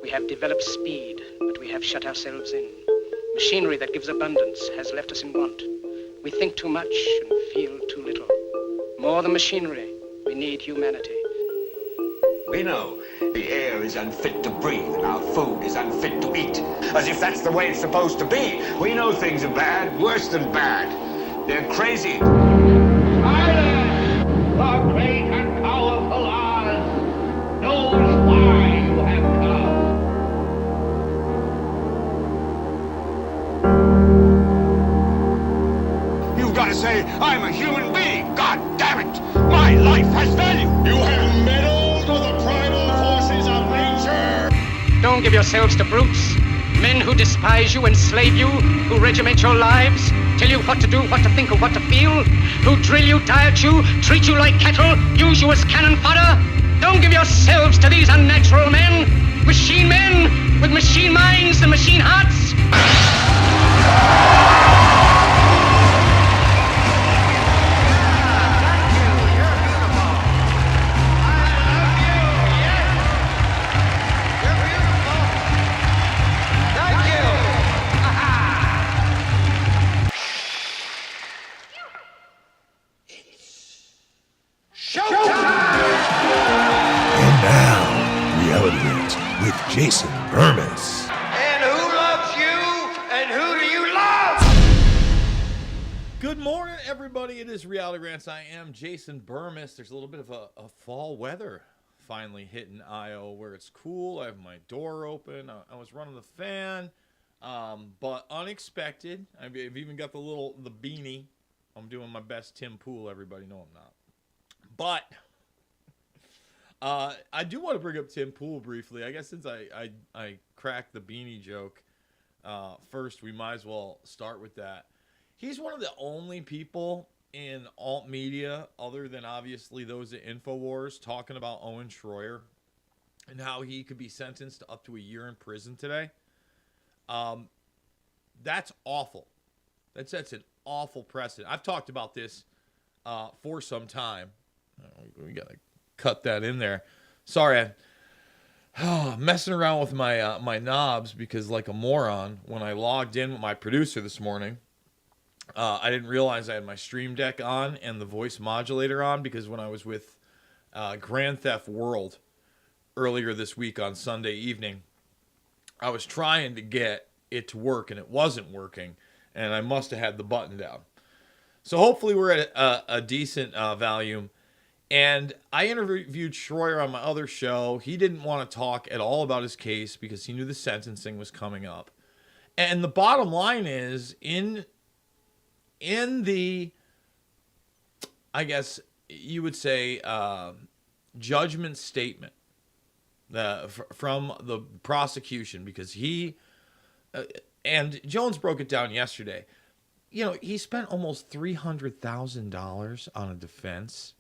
We have developed speed, but we have shut ourselves in. Machinery that gives abundance has left us in want. We think too much and feel too little. More than machinery, we need humanity. We know the air is unfit to breathe and our food is unfit to eat. As if that's the way it's supposed to be. We know things are bad, worse than bad. They're crazy. Silence! The great and powerful Oz knows why you have come. You've got to say, I'm a human being. God damn it. My life has value. You have meddled with the primal forces of nature. Don't give yourselves to brutes, men who despise you, enslave you, who regiment your lives, tell you what to do, what to think, or what to feel, who drill you, diet you, treat you like cattle, use you as cannon fodder. Don't give yourselves to these unnatural men with machine minds and machine hearts. With Jason Bermas. And who loves you? And who do you love? Good morning, everybody. It is Reality Rants. I am Jason Bermas. There's a little bit of a fall weather finally hitting Iowa where it's cool. I have my door open. I was running the fan, but unexpected. I've even got the beanie. I'm doing my best Tim Pool. Everybody know I'm not. But I do want to bring up Tim Pool briefly. I guess since I cracked the beanie joke first, we might as well start with that. He's one of the only people in alt media, other than obviously those at InfoWars, talking about Owen Schroyer and how he could be sentenced to up to a year in prison today. That's awful. That sets an awful precedent. I've talked about this for some time. We got to cut that in there. Sorry, I'm messing around with my my knobs because, like a moron, when I logged in with my producer this morning, I didn't realize I had my Stream Deck on and the voice modulator on because when I was with Grand Theft World earlier this week on Sunday evening, I was trying to get it to work and it wasn't working, and I must have had the button down. So hopefully we're at a decent volume. And I interviewed Schroyer on my other show. He didn't want to talk at all about his case because he knew the sentencing was coming up. And the bottom line is, in the, I guess you would say, judgment statement from the prosecution, because and Jones broke it down yesterday. You know, he spent almost $300,000 on a defense.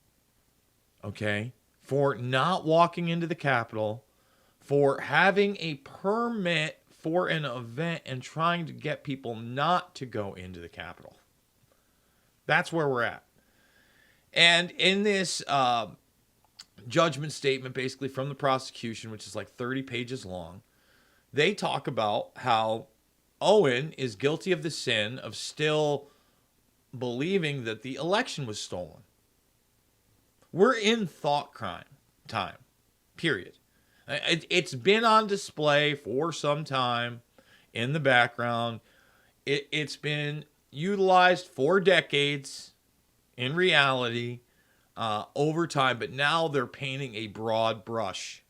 Okay, for not walking into the Capitol, for having a permit for an event and trying to get people not to go into the Capitol. That's where we're at. And in this judgment statement, basically from the prosecution, which is like 30 pages long, they talk about how Owen is guilty of the sin of still believing that the election was stolen. We're in thought crime time, period. It's been on display for some time in the background. It's been utilized for decades in reality over time, but now they're painting a broad brush.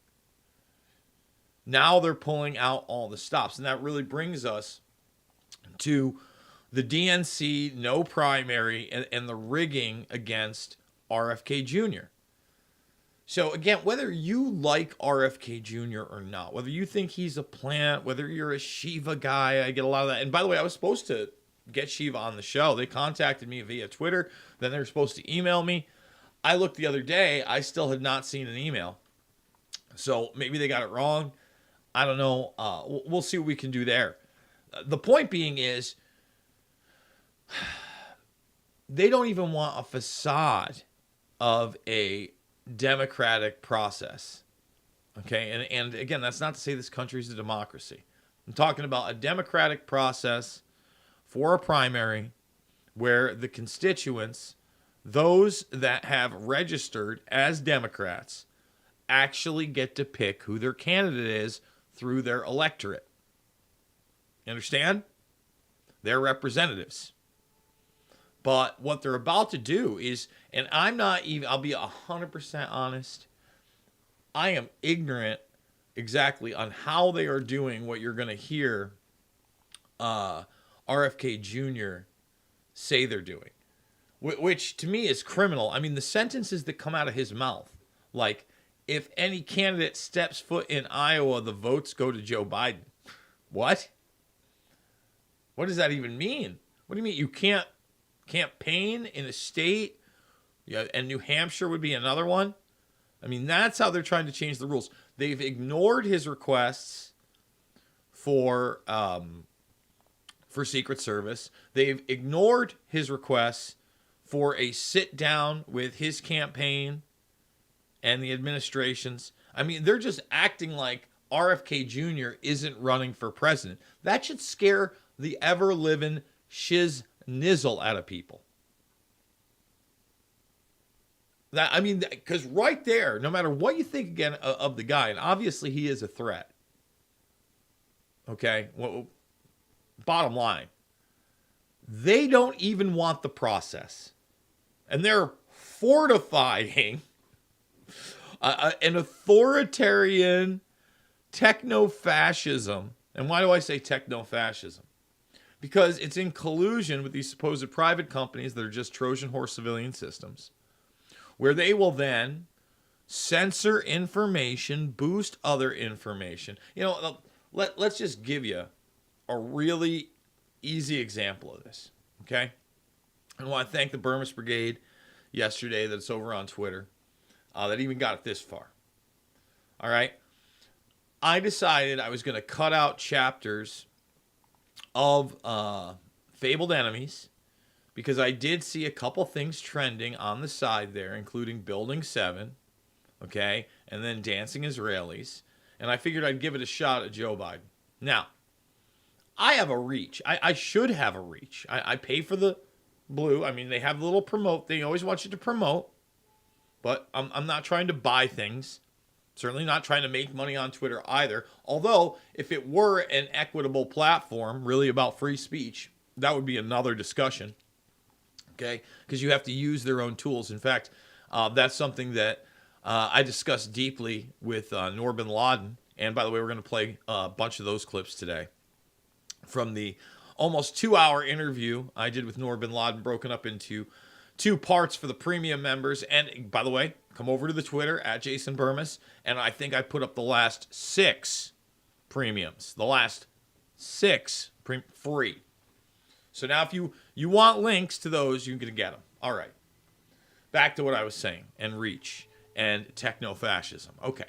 Now they're pulling out all the stops, and that really brings us to the DNC no primary and the rigging against RFK Jr. So again, whether you like RFK Jr. or not, whether you think he's a plant, whether you're a Shiva guy, I get a lot of that. And by the way, I was supposed to get Shiva on the show. They contacted me via Twitter. Then they were supposed to email me. I looked the other day. I still had not seen an email. So maybe they got it wrong. I don't know. We'll see what we can do there. The point being is, they don't even want a facade of a democratic process. Okay, and again, that's not to say this country is a democracy. I'm talking about a democratic process for a primary where the constituents, those that have registered as Democrats, actually get to pick who their candidate is through their electorate. You understand? They're representatives. But what they're about to do is, and I'm not even, I'll be 100% honest, I am ignorant exactly on how they are doing what you're going to hear RFK Jr. say they're doing, which to me is criminal. I mean, the sentences that come out of his mouth, like, if any candidate steps foot in Iowa, the votes go to Joe Biden. What? What does that even mean? What do you mean you can't campaign in a state? Yeah, and New Hampshire would be another one. I mean, that's how they're trying to change the rules. They've ignored his requests for Secret Service. They've ignored his requests for a sit down with his campaign and the administrations. I mean, they're just acting like RFK Jr. isn't running for president. That should scare the ever-living shiz nizzle out of people. That, I mean, because right there, no matter what you think again of the guy, and obviously he is a threat. Okay, well, bottom line, they don't even want the process, and they're fortifying an authoritarian techno-fascism. And why do I say techno-fascism? Because it's in collusion with these supposed private companies that are just Trojan horse civilian systems, where they will then censor information, boost other information. You know, let's just give you a really easy example of this, okay? I want to thank the Bermas Brigade yesterday that's over on Twitter that even got it this far. All right? I decided I was going to cut out chapters of Fabled Enemies, because I did see a couple things trending on the side there, including Building 7, okay, and then Dancing Israelis, and I figured I'd give it a shot at Joe Biden. Now, I have a reach. I should have a reach. I pay for the blue. I mean, they have a little promote. They always want you to promote, but I'm not trying to buy things. Certainly not trying to make money on Twitter either. Although, if it were an equitable platform, really about free speech, that would be another discussion. Okay, because you have to use their own tools. In fact, that's something that I discussed deeply with Noor bin Laden. And by the way, we're going to play a bunch of those clips today from the almost 2-hour interview I did with Noor bin Laden, broken up into 2 parts for the premium members. And by the way, come over to the Twitter at Jason Bermas, and I think I put up the last 6 premiums. The last 6 free. So now if you want links to those, you can get them. All right. Back to what I was saying, and reach, and techno-fascism. Okay.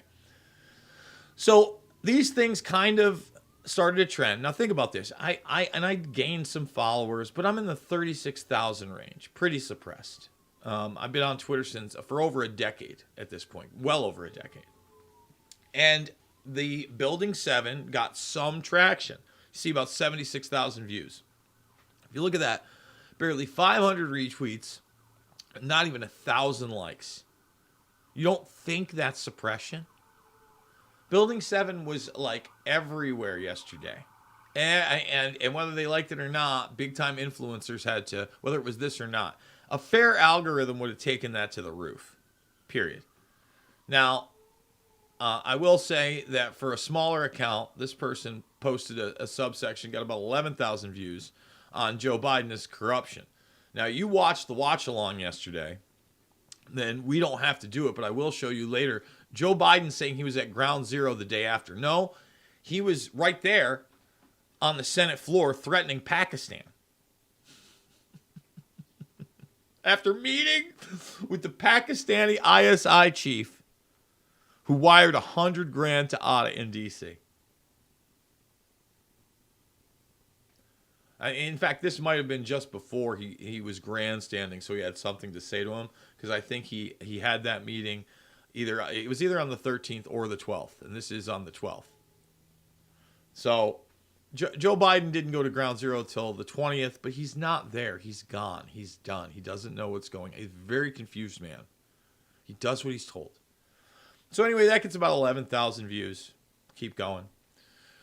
So these things kind of started a trend. Now think about this. I gained some followers, but I'm in the 36,000 range. Pretty suppressed. I've been on Twitter for over a decade at this point. Well over a decade. And the Building 7 got some traction. You see about 76,000 views. If you look at that, barely 500 retweets, not even 1,000 likes. You don't think that's suppression? Building 7 was like everywhere yesterday. And whether they liked it or not, big time influencers had to, whether it was this or not, a fair algorithm would have taken that to the roof. Period. Now, I will say that for a smaller account, this person posted a subsection, got about 11,000 views on Joe Biden's corruption. Now, you watched the watch along yesterday, then we don't have to do it, but I will show you later. Joe Biden saying he was at ground zero the day after. No, he was right there on the Senate floor threatening Pakistan. After meeting with the Pakistani ISI chief who wired $100,000 to Atta in D.C. In fact, this might have been just before he was grandstanding, so he had something to say to him, because I think he had that meeting It was either on the 13th or the 12th, and this is on the 12th. So Joe Biden didn't go to ground zero till the 20th, but he's not there. He's gone. He's done. He doesn't know what's going on. He's a very confused man. He does what he's told. So anyway, that gets about 11,000 views. Keep going.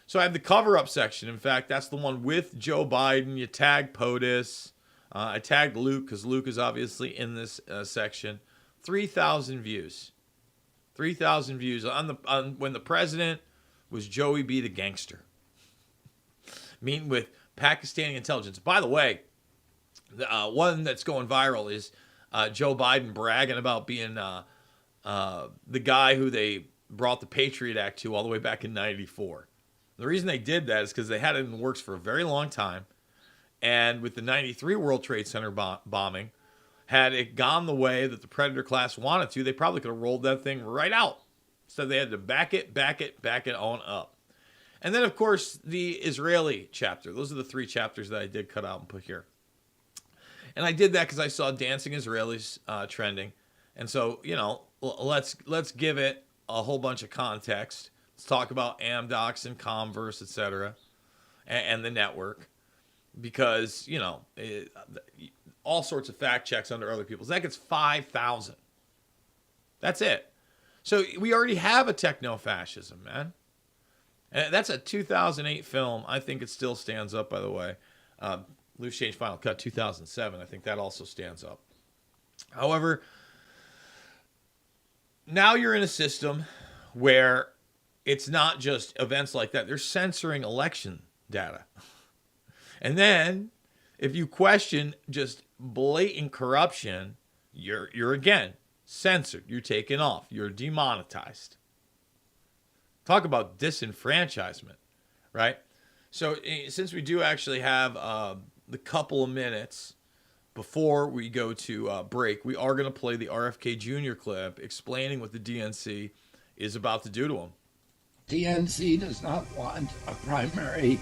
So I have the cover-up section. In fact, that's the one with Joe Biden. You tag POTUS. I tagged Luke because Luke is obviously in this section. 3,000 views. 3,000 views on when the president was Joey B. the gangster. Meeting with Pakistani intelligence. By the way, the one that's going viral is Joe Biden bragging about being the guy who they brought the Patriot Act to all the way back in 94. The reason they did that is because they had it in the works for a very long time. And with the 93 World Trade Center bombing, had it gone the way that the Predator class wanted to, they probably could have rolled that thing right out. So they had to back it on up. And then, of course, the Israeli chapter. Those are the 3 chapters that I did cut out and put here. And I did that because I saw Dancing Israelis trending. And so, let's give it a whole bunch of context. Let's talk about Amdocs and Converse, etc., and the network. Because, all sorts of fact checks under other people's. That gets 5,000. That's it. So we already have a techno-fascism, man. And that's a 2008 film. I think it still stands up, by the way. Loose Change Final Cut 2007. I think that also stands up. However, now you're in a system where it's not just events like that. They're censoring election data. And then if you question just blatant corruption, you're again censored. You're taken off. You're demonetized. Talk about disenfranchisement, right? So since we do actually have the couple of minutes before we go to break, we are going to play the RFK Jr. clip explaining what the DNC is about to do to him. DNC does not want a primary.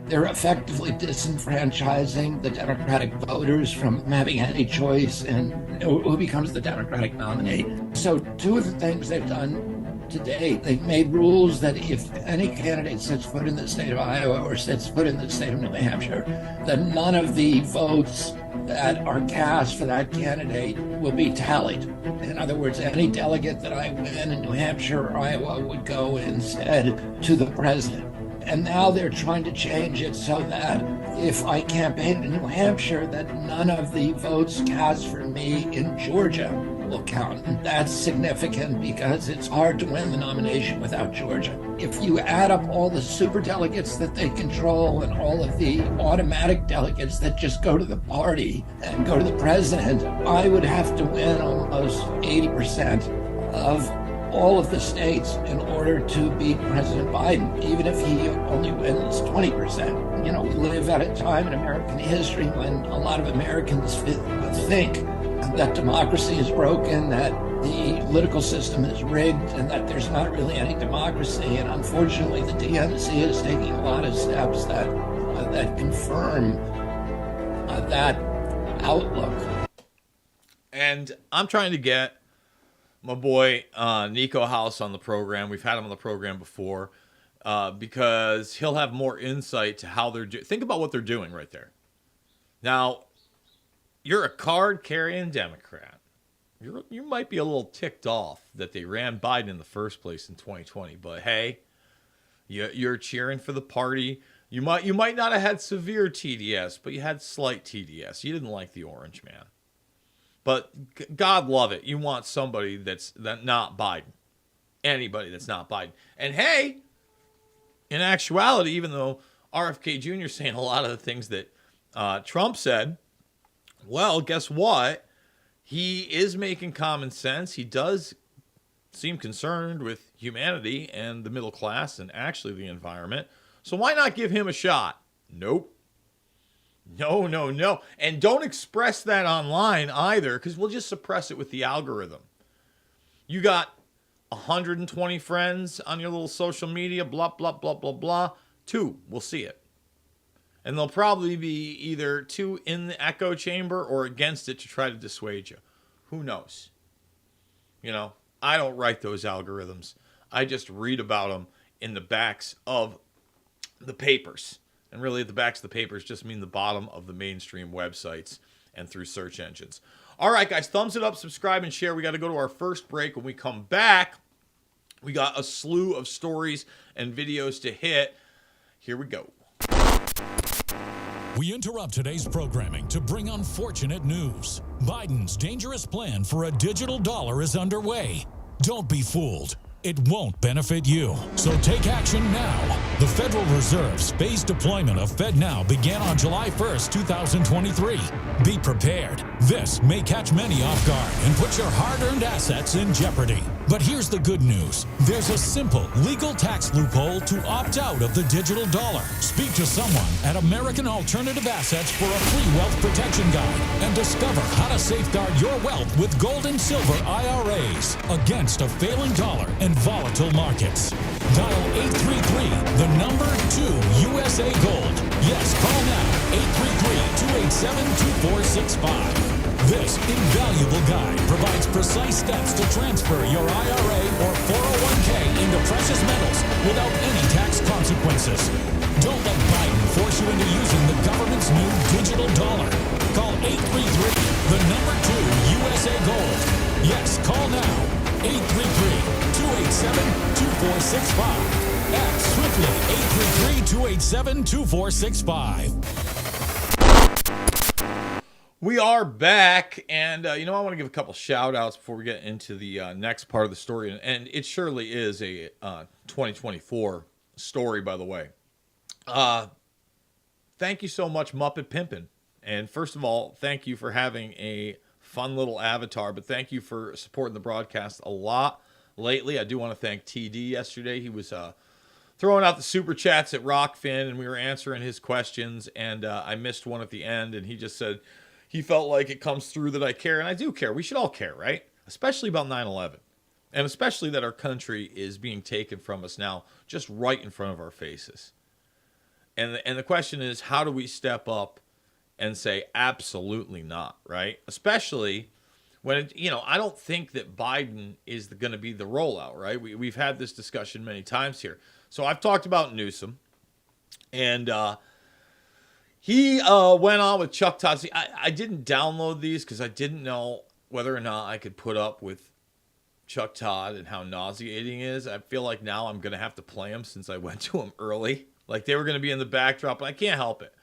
They're effectively disenfranchising the Democratic voters from having any choice in who becomes the Democratic nominee. So 2 of the things they've done today, they've made rules that if any candidate sets foot in the state of Iowa or sets foot in the state of New Hampshire, then none of the votes that are cast for that candidate will be tallied. In other words, any delegate that I win in New Hampshire or Iowa would go instead to the president. And now they're trying to change it so that if I campaign in New Hampshire, that none of the votes cast for me in Georgia will count. And that's significant because it's hard to win the nomination without Georgia. If you add up all the superdelegates that they control and all of the automatic delegates that just go to the party and go to the president, I would have to win almost 80% of all of the states in order to beat President Biden, even if he only wins 20%. We live at a time in American history when a lot of Americans think that democracy is broken, that the political system is rigged, and that there's not really any democracy. And unfortunately, the DNC is taking a lot of steps that confirm that outlook. And I'm trying to get my boy Nico House on the program. We've had him on the program before because he'll have more insight to how they're doing. Think about what they're doing right there. Now, you're a card-carrying Democrat. You might be a little ticked off that they ran Biden in the first place in 2020, but hey, you're cheering for the party. You might not have had severe TDS, but you had slight TDS. You didn't like the orange man. But God love it. You want somebody that's not Biden. Anybody that's not Biden. And hey, in actuality, even though RFK Jr. is saying a lot of the things that Trump said, well, guess what? He is making common sense. He does seem concerned with humanity and the middle class and actually the environment. So why not give him a shot? Nope. No. And don't express that online either, because we'll just suppress it with the algorithm. You got 120 friends on your little social media, blah, blah, blah, blah, blah. 2 will see it. And they'll probably be either 2 in the echo chamber or against it to try to dissuade you. Who knows? You know, I don't write those algorithms. I just read about them in the backs of the papers. And really, the backs of the papers just mean the bottom of the mainstream websites and through search engines. All right, guys, thumbs it up, subscribe, and share. We got to go to our first break. When we come back, we got a slew of stories and videos to hit. Here we go. We interrupt today's programming to bring unfortunate news. Biden's dangerous plan for a digital dollar is underway. Don't be fooled. It won't benefit you. So take action now. The Federal Reserve's phased deployment of FedNow began on July 1st, 2023. Be prepared. This may catch many off guard and put your hard-earned assets in jeopardy. But here's the good news. There's a simple legal tax loophole to opt out of the digital dollar. Speak to someone at American Alternative Assets for a free wealth protection guide and discover how to safeguard your wealth with gold and silver IRAs against a failing dollar and volatile markets. Dial 833, the number 2 USA Gold. Yes, call now, 833-287-2465. This invaluable guide provides precise steps to transfer your IRA or 401k into precious metals without any tax consequences. Don't let Biden force you into using the government's new digital dollar. Call 833, the number 2 USA Gold. Yes, call now, 833-287-2465. Act swiftly, 833-287-2465. We are back, and I want to give a couple shout outs before we get into the next part of the story, and it surely is a 2024 story, by the way. Thank you so much, Muppet Pimpin', and first of all, thank you for having a fun little avatar, but thank you for supporting the broadcast a lot lately. I do want to thank TD yesterday. He was throwing out the super chats at Rockfin, and we were answering his questions, and I missed one at the end, and he just said he felt like it comes through that I care, and I do care. We should all care, right? Especially about 9/11, and especially that our country is being taken from us now, just right in front of our faces. And the question is, how do we step up and say absolutely not, right? Especially when I don't think that Biden is going to be the rollout, right? We've had this discussion many times here. So I've talked about Newsom, and he went on with Chuck Todd. See, I didn't download these because I didn't know whether or not I could put up with Chuck Todd and how nauseating he is. I feel like now I'm going to have to play them since I went to him early. Like they were going to be in the backdrop, but I can't help it.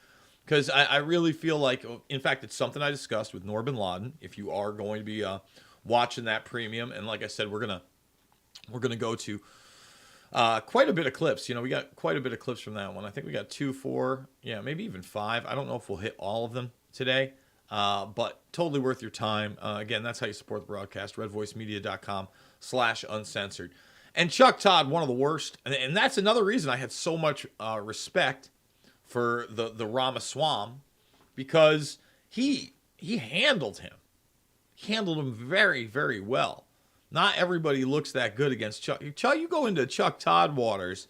Because I really feel like, in fact, it's something I discussed with Nor bin Laden. If you are going to be watching that premium, and like I said, we're gonna go to quite a bit of clips. We got quite a bit of clips from that one. I think we got 2, 4, maybe even 5. I don't know if we'll hit all of them today, but totally worth your time. Again, that's how you support the broadcast. redvoicemedia.com/uncensored. And Chuck Todd, one of the worst, and that's another reason I had so much respect for the Ramaswamy, because he handled him. He handled him very, very well. Not everybody looks that good against Chuck. You go into Chuck Todd waters,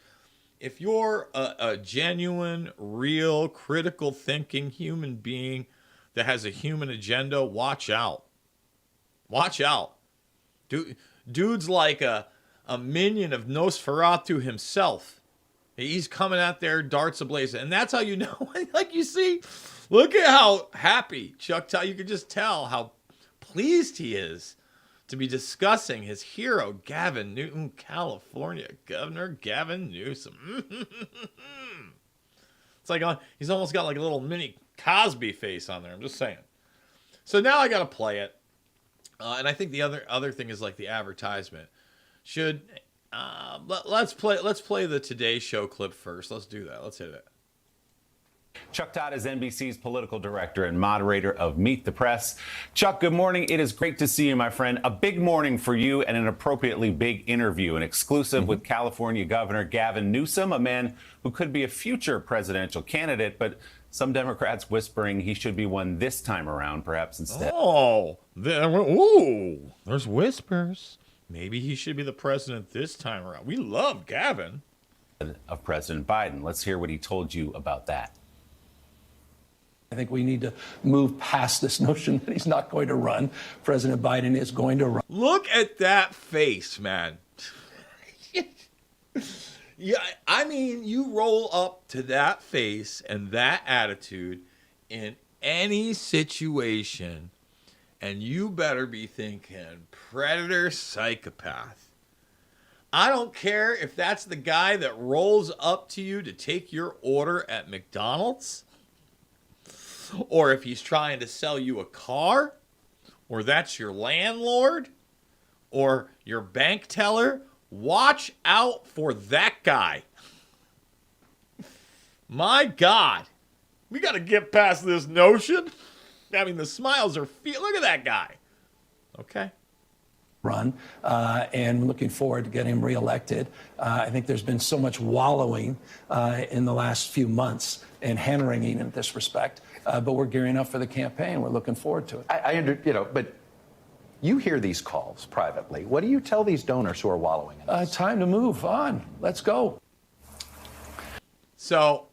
if you're a genuine, real, critical thinking human being that has a human agenda, watch out. Watch out. Dude's like a minion of Nosferatu himself. He's coming out there, darts ablaze. And that's how you know. Like you see, look at how happy Chuck Todd. You can just tell how pleased he is to be discussing his hero, Gavin Newsom, California Governor Gavin Newsom. It's like he's almost got like a little mini Cosby face on there. I'm just saying. So now I got to play it. And I think the other thing is like the advertisement. Let's play the Today Show clip first. Let's do that. Let's hit it. Chuck Todd is NBC's political director and moderator of Meet the Press. Chuck, good morning. It is great to see you, my friend. A big morning for you and an appropriately big interview, an exclusive with California Governor Gavin Newsom, a man who could be a future presidential candidate, but some Democrats whispering he should be one this time around, perhaps instead. There's whispers. Maybe he should be the president this time around. We love Gavin. Of President Biden. Let's hear what he told you about that. I think we need to move past this notion that he's not going to run. President Biden is going to run. Look at that face, man. Yeah, I mean, you roll up to that face and that attitude in any situation, and you better be thinking predator, psychopath. I don't care if that's the guy that rolls up to you to take your order at McDonald's, or if he's trying to sell you a car, or that's your landlord, or your bank teller. Watch out for that guy. My God. We got to get past this notion. I mean, the smiles are... Look at that guy. Okay. Run, and looking forward to getting him reelected. I think there's been so much wallowing in the last few months and hand-wringing in this respect, but we're gearing up for the campaign. We're looking forward to it. But you hear these calls privately. What do you tell these donors who are wallowing in this? Time to move on. Let's go. So,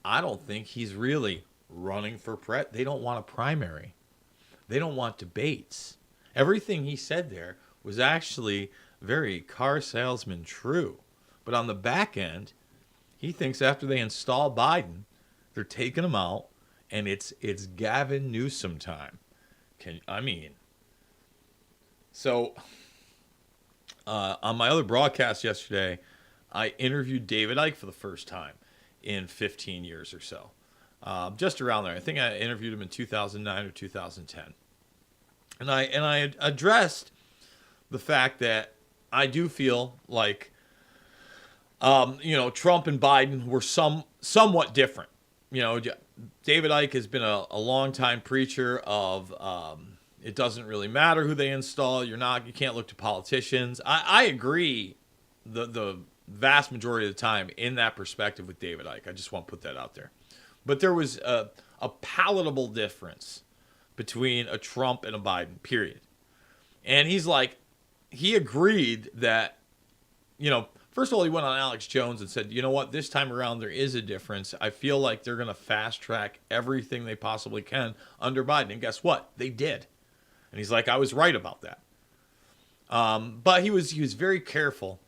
I don't think he's really running for They don't want a primary. They don't want debates. Everything he said there was actually very car salesman true. But on the back end, he thinks after they install Biden, they're taking him out, and it's Gavin Newsom time. So on my other broadcast yesterday, I interviewed David Icke for the first time in 15 years or so. Just around there. I think I interviewed him in 2009 or 2010. And I addressed the fact that I do feel like, Trump and Biden were somewhat different. David Icke has been a longtime preacher of it doesn't really matter who they install. You can't look to politicians. I agree the vast majority of the time in that perspective with David Icke. I just want to put that out there. But there was a palatable difference between a Trump and a Biden, period. And he agreed that, first of all, he went on Alex Jones and said, you know what, this time around there is a difference. I feel like they're going to fast track everything they possibly can under Biden. And guess what? They did. And he's like, I was right about that. But he was very careful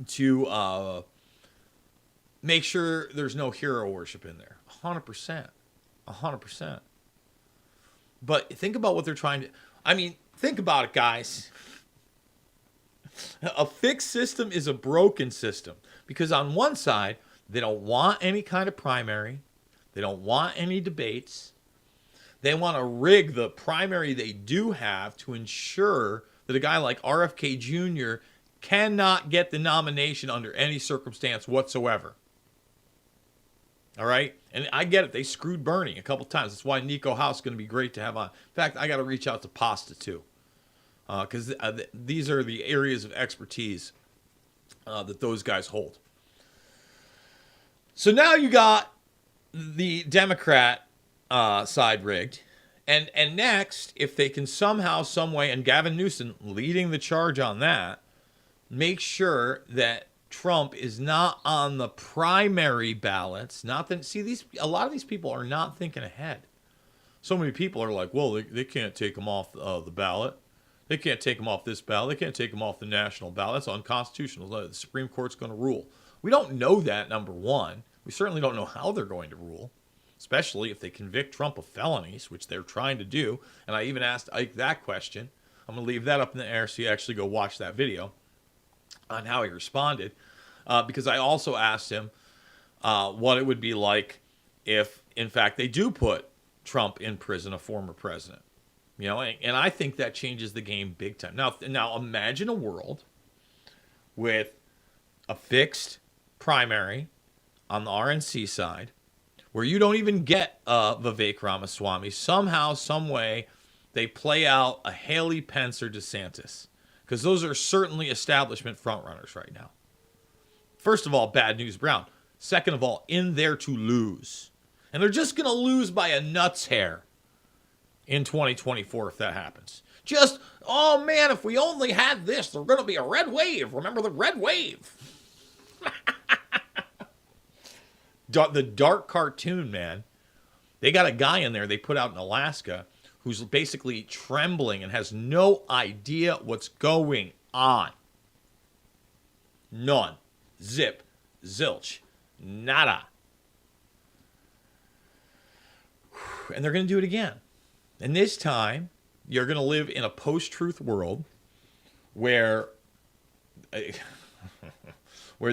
to make sure there's no hero worship in there. 100%. 100%. But think about what they're trying to... think about it, guys. A fixed system is a broken system. Because on one side, they don't want any kind of primary. They don't want any debates. They want to rig the primary they do have to ensure that a guy like RFK Jr. cannot get the nomination under any circumstance whatsoever. All right? And I get it. They screwed Bernie a couple times. That's why Nico House is going to be great to have on. In fact, I got to reach out to Pasta, too. Because these are the areas of expertise that those guys hold. So now you got the Democrat side rigged. And next, if they can somehow, some way, and Gavin Newsom leading the charge on that, make sure that Trump is not on the primary ballots. A lot of these people are not thinking ahead. So many people are like, well, they can't take him off the ballot. They can't take him off this ballot. They can't take him off the national ballot. That's unconstitutional. The Supreme Court's going to rule. We don't know that, number one. We certainly don't know how they're going to rule, especially if they convict Trump of felonies, which they're trying to do. And I even asked Ike that question. I'm going to leave that up in the air so you actually go watch that video on how he responded. Because I also asked him what it would be like if, in fact, they do put Trump in prison, a former president. And I think that changes the game big time. Now imagine a world with a fixed primary on the RNC side where you don't even get Vivek Ramaswamy. Somehow, some way, they play out a Haley Pence or DeSantis. Because those are certainly establishment frontrunners right now. First of all, Bad News Brown. Second of all, in there to lose. And they're just going to lose by a nut's hair in 2024 if that happens. Just, oh man, if we only had this, there's going to be a red wave. Remember the red wave? The dark cartoon, man. They got a guy in there they put out in Alaska who's basically trembling and has no idea what's going on. None. Zip. Zilch. Nada. And they're going to do it again. And this time, you're going to live in a post-truth world where they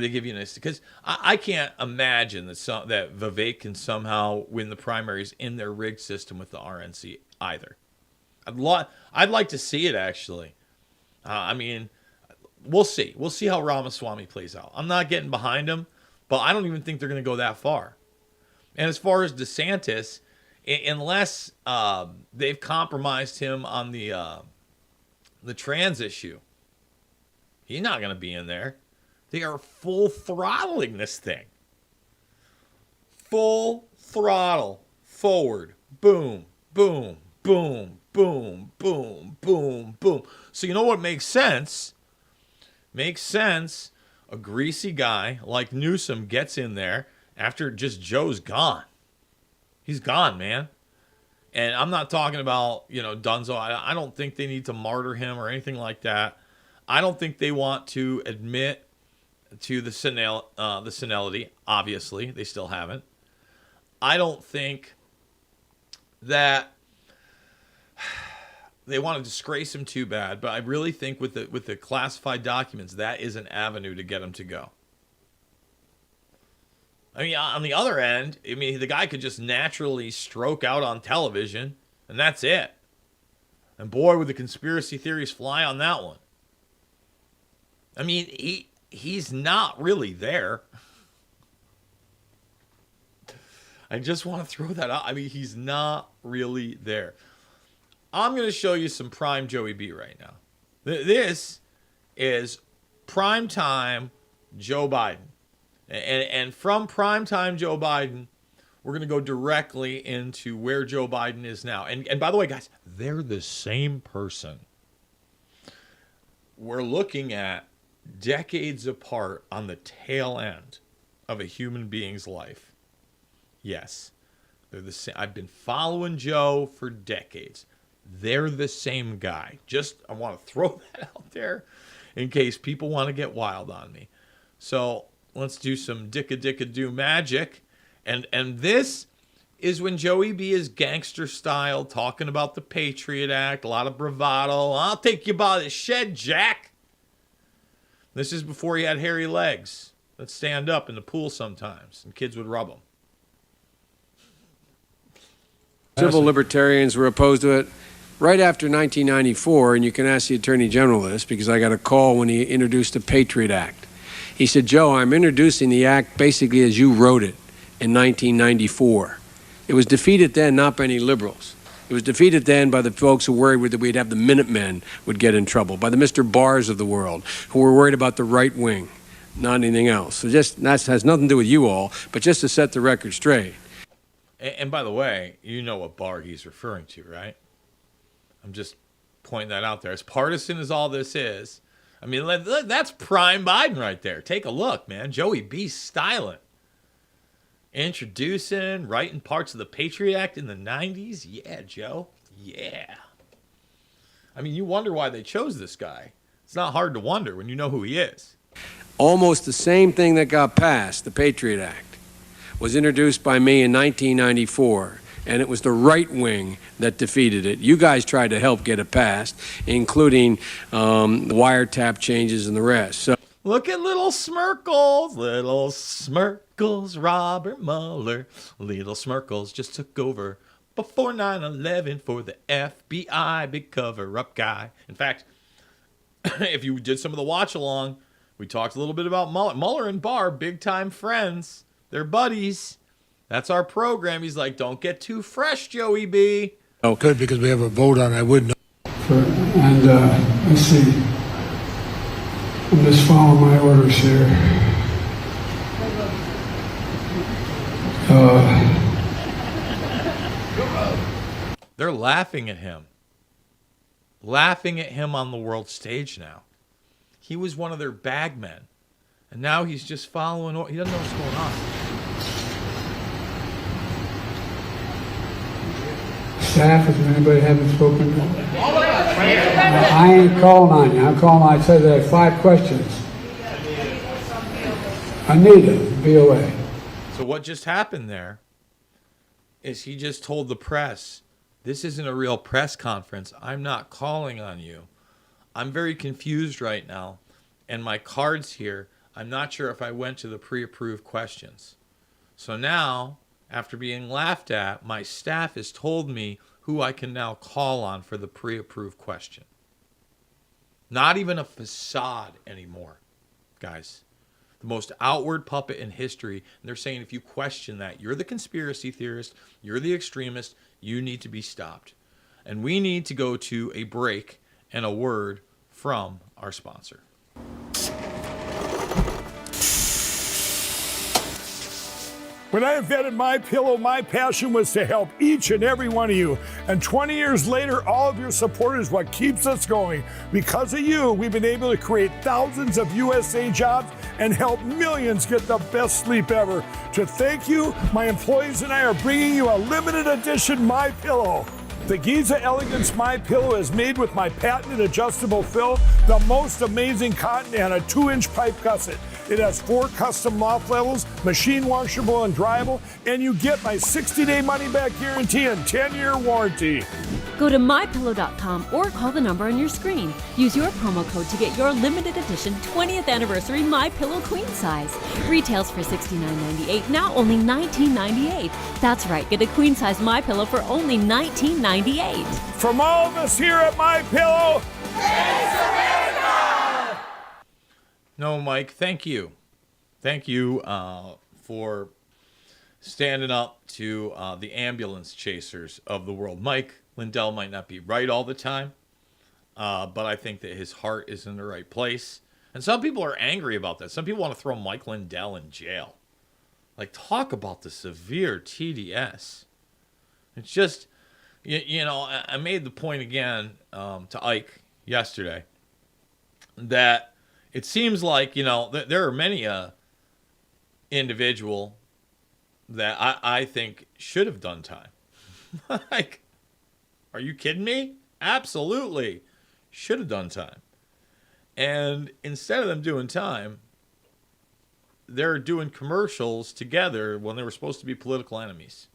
give you this. Because I can't imagine that Vivek can somehow win the primaries in their rigged system with the RNC either. I'd like to see it, actually. I mean, we'll see. We'll see how Ramaswamy plays out. I'm not getting behind him, but I don't even think they're going to go that far. And as far as DeSantis, unless they've compromised him on the trans issue, he's not going to be in there. They are full throttling this thing. Full throttle forward. Boom, boom, boom, boom, boom, boom, boom. So you know what makes sense? Makes sense. A greasy guy like Newsom gets in there after just Joe's gone. He's gone, man. And I'm not talking about, Dunzo. I don't think they need to martyr him or anything like that. I don't think they want to admit to the senility. Obviously, they still haven't. I don't think that they want to disgrace him too bad, but I really think with the classified documents, that is an avenue to get him to go. I mean, on the other end, the guy could just naturally stroke out on television, and that's it. And boy, would the conspiracy theories fly on that one. I mean, he's not really there. I just want to throw that out. I mean, he's not really there. I'm going to show you some prime Joey B right now. This is primetime Joe Biden. And from primetime Joe Biden, we're going to go directly into where Joe Biden is now. And by the way, guys, they're the same person. We're looking at decades apart on the tail end of a human being's life. Yes, they're the same. I've been following Joe for decades. They're the same guy. I want to throw that out there in case people want to get wild on me. So let's do some dicka-dicka-do magic. And this is when Joey B is gangster style, talking about the Patriot Act, a lot of bravado. I'll take you by the shed, Jack. This is before he had hairy legs that stand up in the pool sometimes, and kids would rub them. Civil libertarians were opposed to it right after 1994, and you can ask the Attorney General this because I got a call when he introduced the Patriot Act. He said, Joe, I'm introducing the act basically as you wrote it in 1994. It was defeated then not by any liberals. It was defeated then by the folks who worried that we'd have the Minutemen would get in trouble, by the Mr. Barrs of the world who were worried about the right wing, not anything else. So that has nothing to do with you all, but just to set the record straight. And by the way, you know what Barr he's referring to, right? I'm just pointing that out there. As partisan as all this is, I mean, that's prime Biden right there. Take a look, man. Joey B. styling. Introducing, writing parts of the Patriot Act in the 90s. Yeah, Joe. Yeah. I mean, you wonder why they chose this guy. It's not hard to wonder when you know who he is. Almost the same thing that got passed, the Patriot Act, was introduced by me in 1994, and it was the right wing that defeated it. You guys tried to help get it passed, including the wiretap changes and the rest. So look at little Smirkles, Robert Mueller. Little Smirkles just took over before 9/11 for the FBI, big cover-up guy. In fact, if you did some of the watch-along, we talked a little bit about Mueller. Mueller and Barr, big-time friends. They're buddies. That's our program. He's like, don't get too fresh, Joey B. Oh, good, because we have a vote on it. I wouldn't know. And let's see. I'm just following my orders here. They're laughing at him. Laughing at him on the world stage now. He was one of their bagmen. And now he's just following. He doesn't know what's going on. staff, is there anybody haven't spoken to? I ain't calling on you. I'm calling, I said there are 5 questions. Anita, VOA. So what just happened there is he just told the press, this isn't a real press conference. I'm not calling on you. I'm very confused right now. And my card's here. I'm not sure if I went to the pre-approved questions. So now, after being laughed at, my staff has told me who I can now call on for the pre-approved question. Not even a facade anymore, guys. The most outward puppet in history. And they're saying if you question that, you're the conspiracy theorist, you're the extremist, you need to be stopped. And we need to go to a break and a word from our sponsor. When I invented MyPillow, my passion was to help each and every one of you. And 20 years later, all of your support is what keeps us going. Because of you, we've been able to create thousands of USA jobs and help millions get the best sleep ever. To thank you, my employees and I are bringing you a limited edition MyPillow. The Giza Elegance MyPillow is made with my patented adjustable fill, the most amazing cotton, and a 2-inch pipe gusset. It has 4 custom loft levels, machine washable and dryable, and you get my 60-day money-back guarantee and 10-year warranty. Go to mypillow.com or call the number on your screen. Use your promo code to get your limited edition 20th anniversary MyPillow queen size. Retails for $69.98, now only $19.98. That's right, get a queen size MyPillow for only $19.98. From all of us here at MyPillow, Thanks, America! No, Mike, thank you. Thank you for standing up to the ambulance chasers of the world. Mike Lindell might not be right all the time, but I think that his heart is in the right place. And some people are angry about that. Some people want to throw Mike Lindell in jail. Like, talk about the severe TDS. It's just, you know, I made the point again to Ike yesterday that it seems like, you know, there are many individual that I think should have done time. Like, are you kidding me? Absolutely. Should have done time. And instead of them doing time, they're doing commercials together when they were supposed to be political enemies.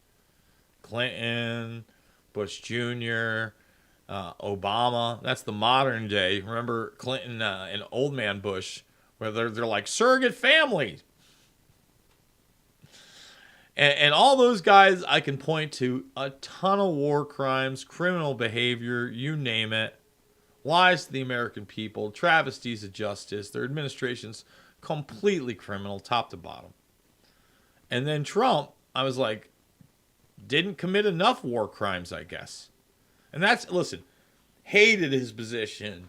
Clinton, Bush Jr., Obama. That's the modern day. Remember Clinton and old man Bush, where they're like surrogate families. And all those guys, I can point to a ton of war crimes, criminal behavior, you name it, lies to the American people, travesties of justice. Their administration's completely criminal, top to bottom. And then Trump, I was like, didn't commit enough war crimes, I guess. And that's, listen, hated his position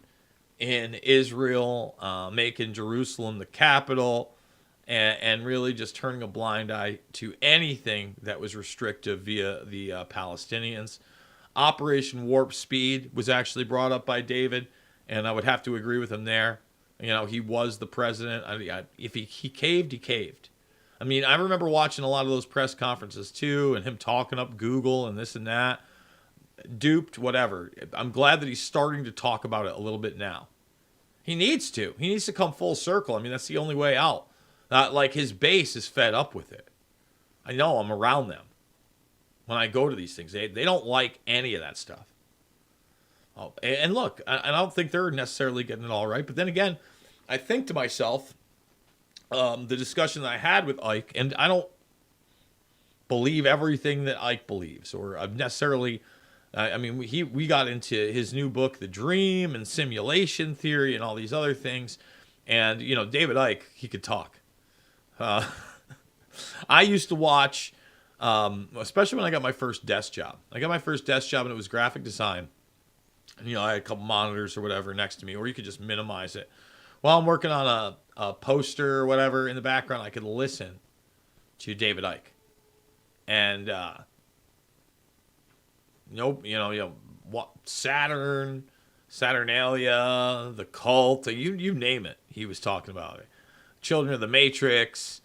in Israel, making Jerusalem the capital, and really just turning a blind eye to anything that was restrictive via the Palestinians. Operation Warp Speed was actually brought up by David, and I would have to agree with him there. You know, he was the president. If he caved, he caved. I mean, I remember watching a lot of those press conferences too, and him talking up Google and this and that. Duped, whatever. I'm glad that he's starting to talk about it a little bit now. He needs to. He needs to come full circle. I mean, that's the only way out. Like, his base is fed up with it. I know, I'm around them. When I go to these things, they don't like any of that stuff. Oh, and look, I don't think they're necessarily getting it all right. But then again, I think to myself, the discussion that I had with Ike, and I don't believe everything that Ike believes, or necessarily, I mean, we got into his new book, The Dream, and simulation theory, and all these other things. And, you know, David Ike, he could talk. I used to watch, especially when I got my first desk job. I got my first desk job, and it was graphic design. And, you know, I had a couple monitors or whatever next to me, or you could just minimize it. While I'm working on a poster or whatever in the background, I could listen to David Ike. And, what, Saturnalia, the cult, you name it, he was talking about it. Children of the Matrix.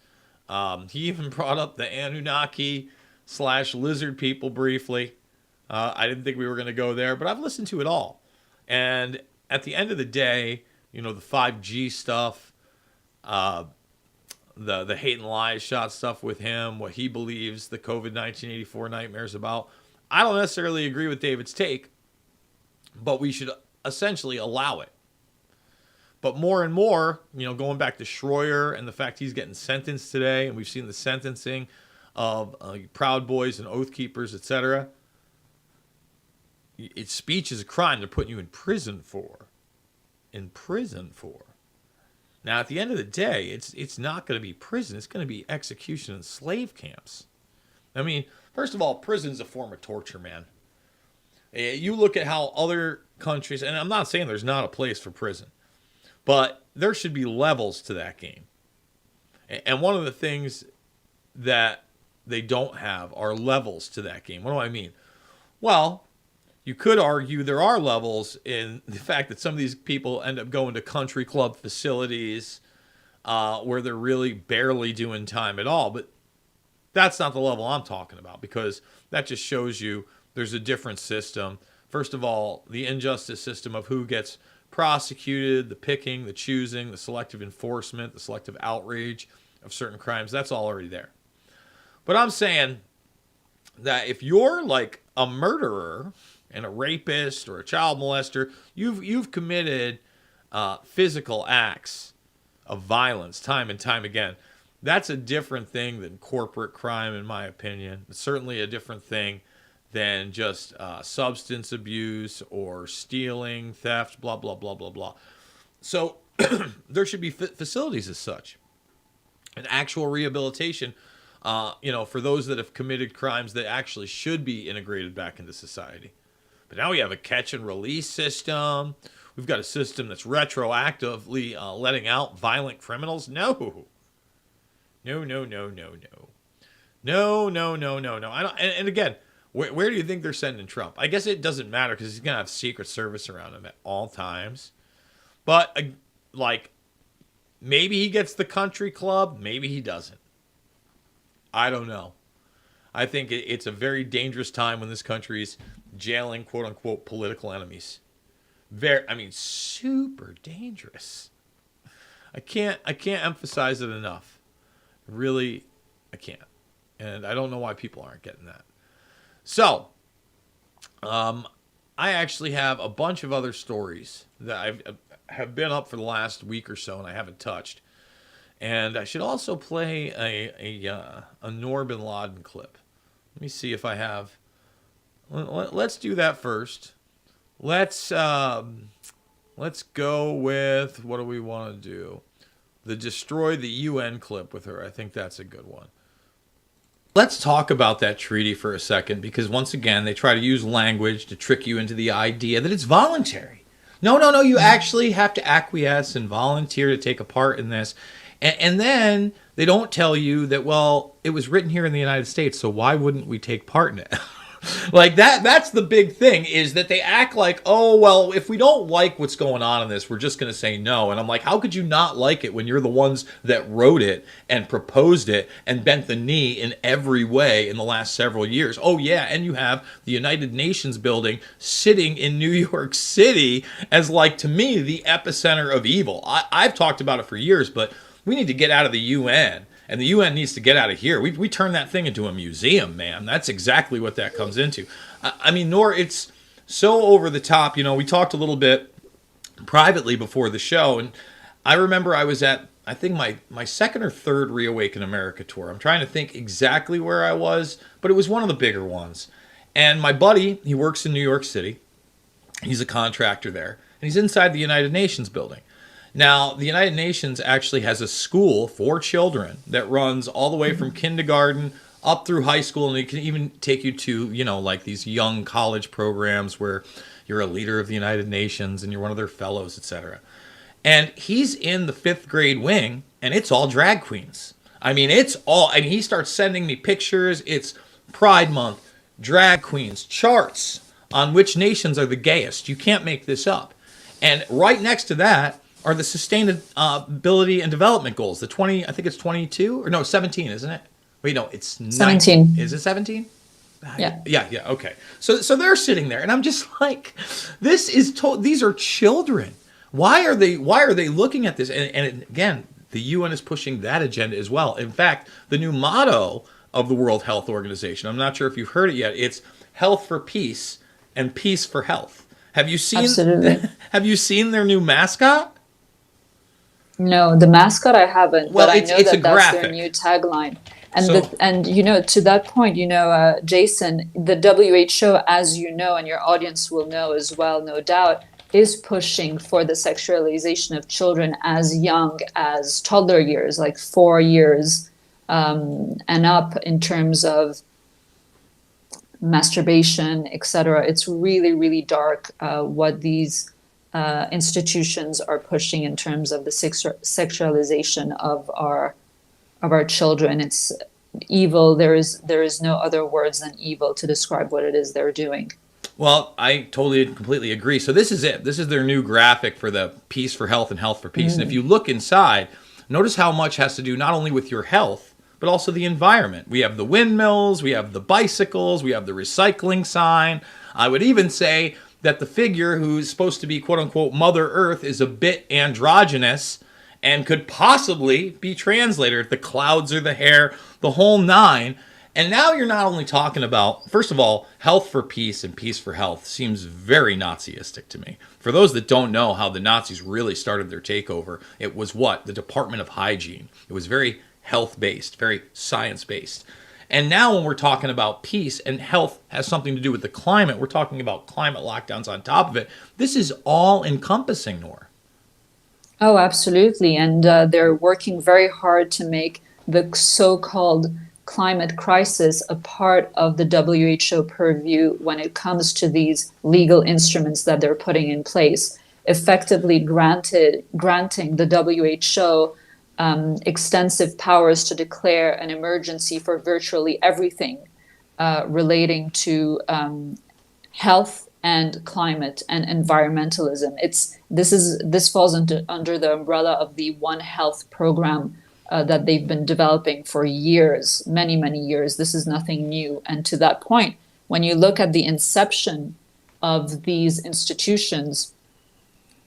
He even brought up the Anunnaki / lizard people briefly. I didn't think we were going to go there, but I've listened to it all. And at the end of the day, the 5G stuff, the hate and lies shot stuff with him, what he believes the COVID 1984 nightmare is about. I don't necessarily agree with David's take, but we should essentially allow it. But more and more, going back to Schroyer and the fact he's getting sentenced today, and we've seen the sentencing of Proud Boys and Oath Keepers, etc. Speech is a crime they're putting you in prison for. Now, at the end of the day, it's not going to be prison. It's going to be execution and slave camps. I mean, first of all, prison's a form of torture, man. You look at how other countries, and I'm not saying there's not a place for prison, but there should be levels to that game. And one of the things that they don't have are levels to that game. What do I mean? Well, you could argue there are levels in the fact that some of these people end up going to country club facilities where they're really barely doing time at all. But that's not the level I'm talking about, because that just shows you there's a different system. First of all, the injustice system of who gets prosecuted, the picking, the choosing, the selective enforcement, the selective outrage of certain crimes, that's all already there. But I'm saying that if you're like a murderer and a rapist or a child molester, you've committed physical acts of violence time and time again. That's a different thing than corporate crime, in my opinion. It's certainly a different thing than just substance abuse or stealing, theft, blah, blah, blah, blah, blah. So there should be facilities as such. An actual rehabilitation, for those that have committed crimes that actually should be integrated back into society. But now we have a catch and release system. We've got a system that's retroactively letting out violent criminals. No. I don't. And again, where do you think they're sending Trump? I guess it doesn't matter because he's gonna have Secret Service around him at all times. But maybe he gets the country club, maybe he doesn't. I don't know. I think it's a very dangerous time when this country's jailing quote unquote political enemies. Super dangerous. I can't emphasize it enough. Really, I can't. And I don't know why people aren't getting that. So, I actually have a bunch of other stories that have been up for the last week or so and I haven't touched. And I should also play a Noor bin Laden clip. Let me see if I have. Let's do that first. Let's go with, what do we want to do? The Destroy the UN clip with her. I think that's a good one. Let's talk about that treaty for a second, because once again, they try to use language to trick you into the idea that it's voluntary. No, you actually have to acquiesce and volunteer to take a part in this. And then they don't tell you that, well, it was written here in the United States, so why wouldn't we take part in it? Like that's the big thing, is that they act like, oh, well, if we don't like what's going on in this, we're just going to say no. And I'm like, how could you not like it when you're the ones that wrote it and proposed it and bent the knee in every way in the last several years? Oh, yeah, and you have the United Nations building sitting in New York City as, like, to me, the epicenter of evil. I've talked about it for years, but we need to get out of the UN. And the UN needs to get out of here. We turn that thing into a museum, man. That's exactly what that comes into. I mean, Noor, it's so over the top. We talked a little bit privately before the show, and I remember I was at, I think, my second or third Reawaken America tour. I'm trying to think exactly where I was, but it was one of the bigger ones. And my buddy, he works in New York City. He's a contractor there, and he's inside the United Nations building. Now, the United Nations actually has a school for children that runs all the way from kindergarten up through high school, and it can even take you to, like these young college programs where you're a leader of the United Nations and you're one of their fellows, etc. And he's in the 5th grade wing, and it's all drag queens. I mean, and he starts sending me pictures. It's Pride Month, drag queens, charts on which nations are the gayest. You can't make this up. And right next to that are the sustainability and development goals. The 20, I think it's 22, or no, 17, isn't it? Wait, no, it's 17. 19. Is it 17? Yeah. Okay. So they're sitting there, and I'm just like, these are children. Why are they looking at this? And again, the UN is pushing that agenda as well. In fact, the new motto of the World Health Organization, I'm not sure if you've heard it yet, it's health for peace and peace for health. Have you seen Absolutely. Have you seen their new mascot? No, the mascot I haven't, Well, but I it's know a that's graphic. their new tagline. And So- to that point, Jason, the WHO, as you know, and your audience will know as well, no doubt, is pushing for the sexualization of children as young as toddler years, like 4 years and up, in terms of masturbation, etc. It's really, really dark what these institutions are pushing in terms of the sexualization of our children. It's evil. There is no other words than evil to describe what it is they're doing. Well, I totally and completely agree. So this is it. This is their new graphic for the Peace for Health and Health for Peace. And if you look inside, notice how much has to do not only with your health, but also the environment. We have the windmills, we have the bicycles, we have the recycling sign. I would even say that the figure who's supposed to be quote-unquote Mother Earth is a bit androgynous and could possibly be translated. The clouds or the hair, the whole nine. And now you're not only talking about, first of all, health for peace and peace for health seems very Nazistic to me. For those that don't know how the Nazis really started their takeover, it was what? The Department of Hygiene. It was very health-based, very science-based. And now when we're talking about peace and health has something to do with the climate, we're talking about climate lockdowns on top of it. This is all-encompassing, Nor. Oh, absolutely. And they're working very hard to make the so-called climate crisis a part of the WHO purview when it comes to these legal instruments that they're putting in place, effectively granting the WHO extensive powers to declare an emergency for virtually everything relating to health and climate and environmentalism. This falls under the umbrella of the One Health program that they've been developing for years, many, many years. This is nothing new. And to that point, when you look at the inception of these institutions,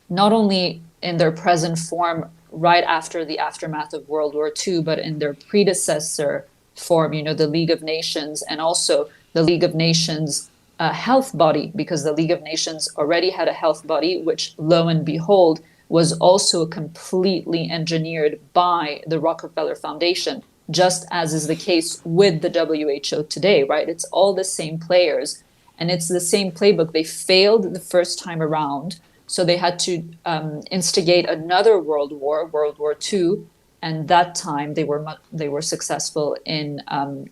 not only in their present form right after the aftermath of World War II, but in their predecessor form, the League of Nations, and also the League of Nations health body, because the League of Nations already had a health body, which, lo and behold, was also completely engineered by the Rockefeller Foundation, just as is the case with the WHO today, right? It's all the same players, and it's the same playbook. They failed the first time around, so they had to instigate another world war, World War II, and that time they were successful in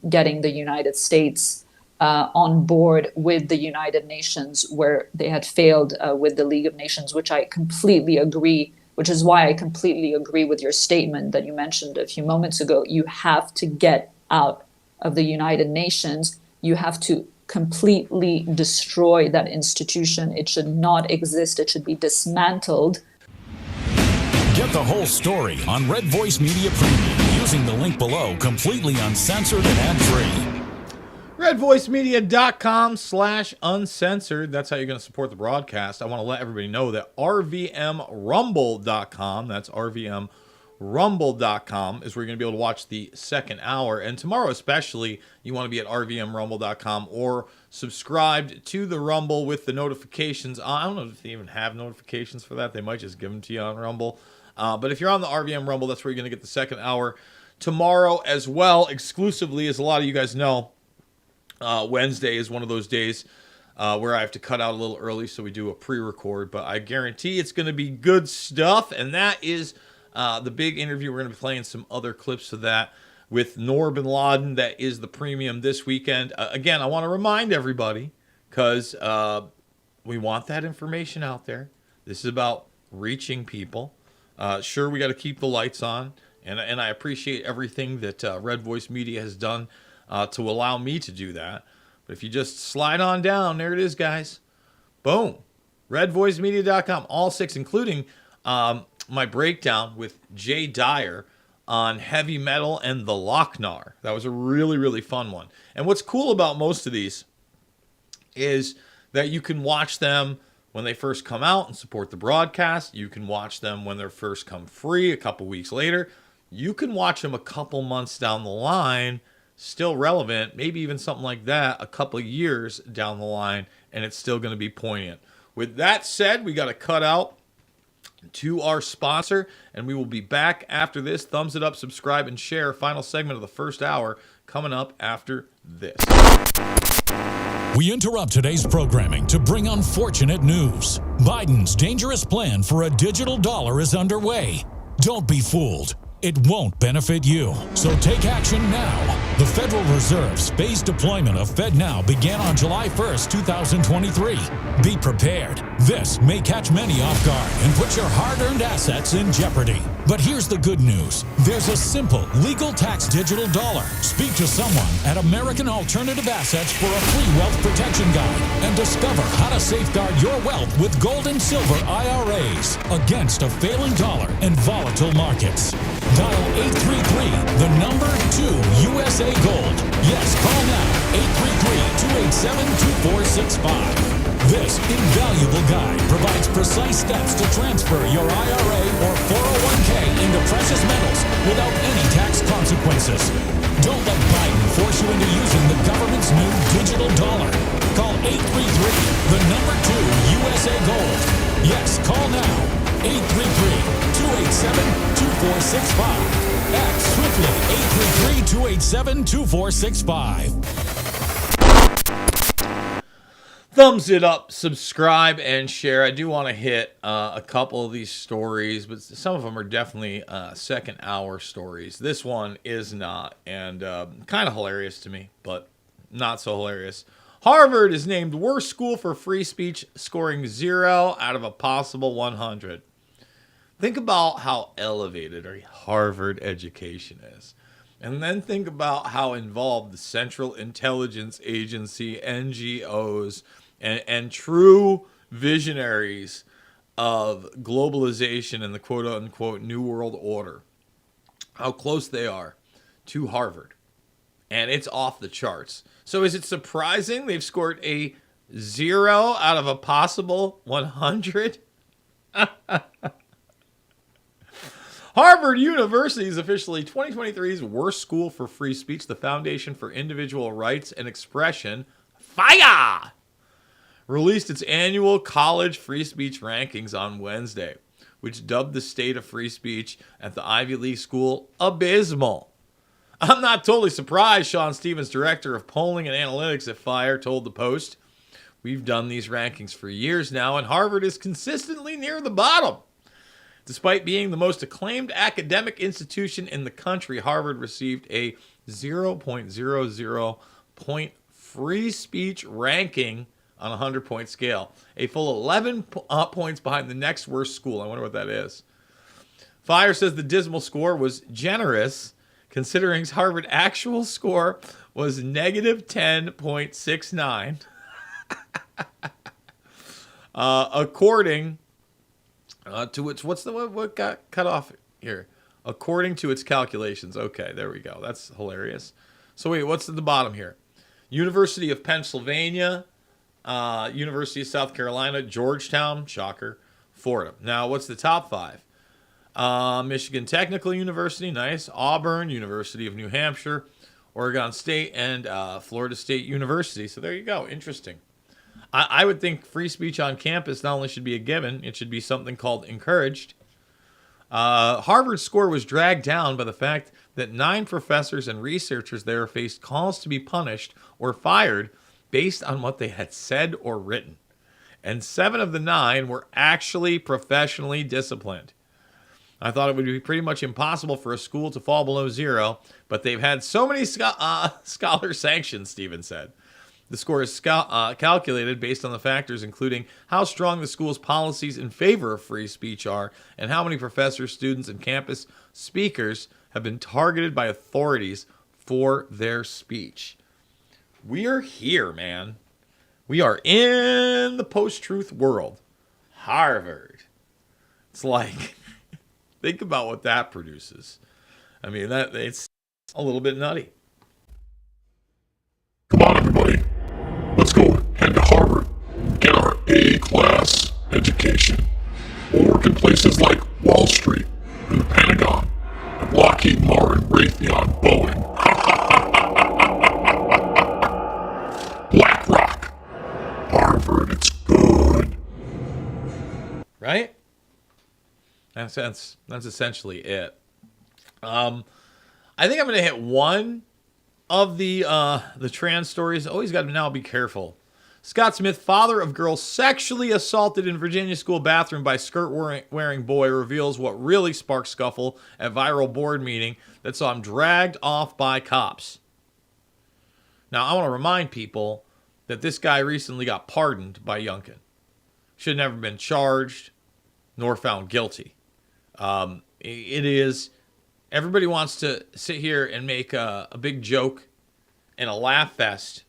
getting the United States on board with the United Nations, where they had failed with the League of Nations, which I completely agree, which is why I completely agree with your statement that you mentioned a few moments ago. You have to get out of the United Nations. You have to completely destroy that institution. It should not exist. It should be dismantled. Get the whole story on Red Voice Media Premium using the link below, completely uncensored and ad-free. RedVoiceMedia.com/uncensored. That's how you're going to support the broadcast. I want to let everybody know that RVMRumble.com, that's RVMRumble.com, is where you're going to be able to watch the second hour. And tomorrow especially, you want to be at RVMRumble.com or subscribed to the Rumble with the notifications on. I don't know if they even have notifications for that. They might just give them to you on Rumble. But if you're on the RVM Rumble, that's where you're going to get the second hour tomorrow as well, exclusively, as a lot of you guys know. Wednesday is one of those days where I have to cut out a little early, so we do a pre-record. But I guarantee it's going to be good stuff, and that is the big interview. We're going to be playing some other clips of that with Noor bin Laden. That is the premium this weekend. Again, I want to remind everybody, because we want that information out there. This is about reaching people. Sure, we got to keep the lights on, and I appreciate everything that Red Voice Media has done to allow me to do that. But if you just slide on down, there it is, guys. Boom. RedVoiceMedia.com. All 6, including my breakdown with Jay Dyer on heavy metal and the Lochnar. That was a really, really fun one. And what's cool about most of these is that you can watch them when they first come out and support the broadcast. You can watch them when they first come free a couple weeks later. You can watch them a couple months down the line, still relevant, maybe even something like that, a couple years down the line, and it's still going to be poignant. With that said, we got to cut out to our sponsor, and we will be back after this. Thumbs it up, subscribe, and share. Final segment of the first hour coming up after this. We interrupt today's programming to bring unfortunate news. Biden's dangerous plan for a digital dollar is underway. Don't be fooled. It won't benefit you. So take action now. The Federal Reserve's phased deployment of FedNow began on July 1st, 2023. Be prepared. This may catch many off guard and put your hard-earned assets in jeopardy. But here's the good news. There's a simple, legal tax digital dollar. Speak to someone at American Alternative Assets for a free wealth protection guide and discover how to safeguard your wealth with gold and silver IRAs against a failing dollar and volatile markets. Dial 833, the number 2 USA Gold. Yes, call now. 833-287-2465. This invaluable guide provides precise steps to transfer your IRA or 401k into precious metals without any tax consequences. Don't let Biden force you into using the government's new digital dollar. Call 833, the number 2 USA Gold. Yes, call now. 833-287-2465. Act swiftly. 833-287-2465. Thumbs it up, subscribe, and share. I do want to hit a couple of these stories, but some of them are definitely second hour stories. This one is not, and kind of hilarious to me, but not so hilarious. Harvard is named worst school for free speech, scoring 0 out of a possible 100. Think about how elevated a Harvard education is. And then think about how involved the Central Intelligence Agency, NGOs, and true visionaries of globalization and the quote-unquote New World Order, how close they are to Harvard. And it's off the charts. So is it surprising they've scored a 0 out of a possible 100? Harvard University is officially 2023's worst school for free speech. The Foundation for Individual Rights and Expression, FIRE, released its annual college free speech rankings on Wednesday, which dubbed the state of free speech at the Ivy League school abysmal. I'm not totally surprised, Sean Stevens, director of polling and analytics at FIRE, told the Post. We've done these rankings for years now, and Harvard is consistently near the bottom. Despite being the most acclaimed academic institution in the country, Harvard received a 0.00 point free speech ranking on a 100-point scale, a full 11 points behind the next worst school. I wonder what that is. FIRE says the dismal score was generous, considering Harvard's actual score was negative 10.69. According to its, what got cut off here? According to its calculations. Okay, there we go. That's hilarious. So wait, what's at the bottom here? University of Pennsylvania, University of South Carolina, Georgetown, shocker, Fordham. Now, what's the top 5? Michigan Technical University, nice. Auburn, University of New Hampshire, Oregon State, and Florida State University. So there you go. Interesting. I would think free speech on campus not only should be a given, it should be something called encouraged. Harvard's score was dragged down by the fact that 9 professors and researchers there faced calls to be punished or fired based on what they had said or written. And 7 of the 9 were actually professionally disciplined. I thought it would be pretty much impossible for a school to fall below 0, but they've had so many scholar sanctions, Stevens said. The score is calculated based on the factors including how strong the school's policies in favor of free speech are and how many professors, students, and campus speakers have been targeted by authorities for their speech. We are here, man. We are in the post-truth world. Harvard. It's like, think about what that produces. I mean, it's a little bit nutty. Come on, everybody. Let's go head to Harvard. Get our A-class education. We'll work in places like Wall Street, and the Pentagon, and Lockheed Martin, Raytheon, Boeing. BlackRock. Harvard, it's good. Right? That's essentially it. I think I'm going to hit one of the trans stories. Always got to now be careful. Scott Smith, father of girl sexually assaulted in Virginia school bathroom by skirt-wearing boy, reveals what really sparked scuffle at viral board meeting that saw him dragged off by cops. Now, I want to remind people that this guy recently got pardoned by Youngkin. Should have never been charged nor found guilty. It is... Everybody wants to sit here and make a big joke and a laugh fest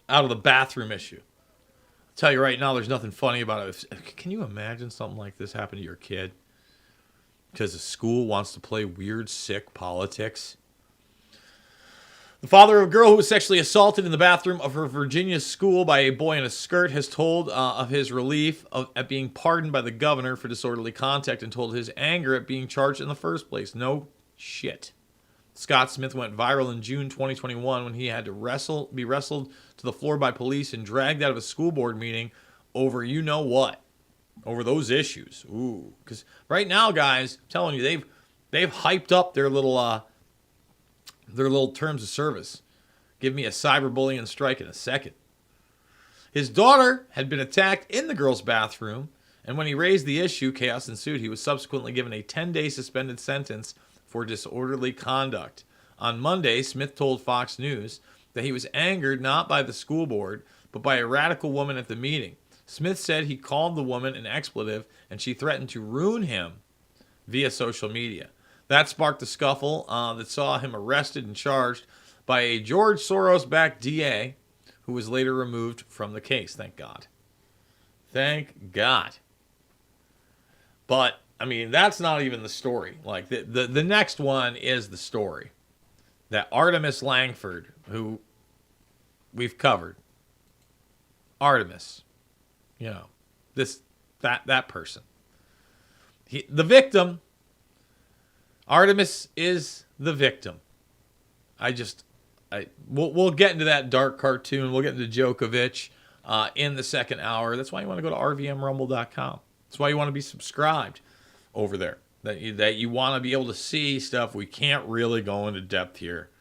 out of the bathroom issue. I'll tell you right now, there's nothing funny about it. Can you imagine something like this happen to your kid? Because the school wants to play weird, sick politics. The father of a girl who was sexually assaulted in the bathroom of her Virginia school by a boy in a skirt has told of his relief at being pardoned by the governor for disorderly conduct and told his anger at being charged in the first place. No shit. Scott Smith went viral in June 2021 when he had to be wrestled to the floor by police and dragged out of a school board meeting over you know what. Over those issues. Ooh. Because right now, guys, I'm telling you, they've hyped up their little terms of service. Give me a cyberbullying strike in a second. His daughter had been attacked in the girls' bathroom, and when he raised the issue, chaos ensued. He was subsequently given a 10-day suspended sentence for disorderly conduct. On Monday, Smith told Fox News that he was angered not by the school board, but by a radical woman at the meeting. Smith said he called the woman an expletive, and she threatened to ruin him via social media. That sparked a scuffle that saw him arrested and charged by a George Soros-backed DA who was later removed from the case. Thank God. Thank God. But, I mean, that's not even the story. Like, the next one is the story. That Artemis Langford, who we've covered. Artemis. You know, that person. The victim... Artemis is the victim. We'll get into that dark cartoon. We'll get into Djokovic in the second hour. That's why you want to go to RVMRumble.com. That's why you want to be subscribed over there. That you want to be able to see stuff we can't really go into depth here.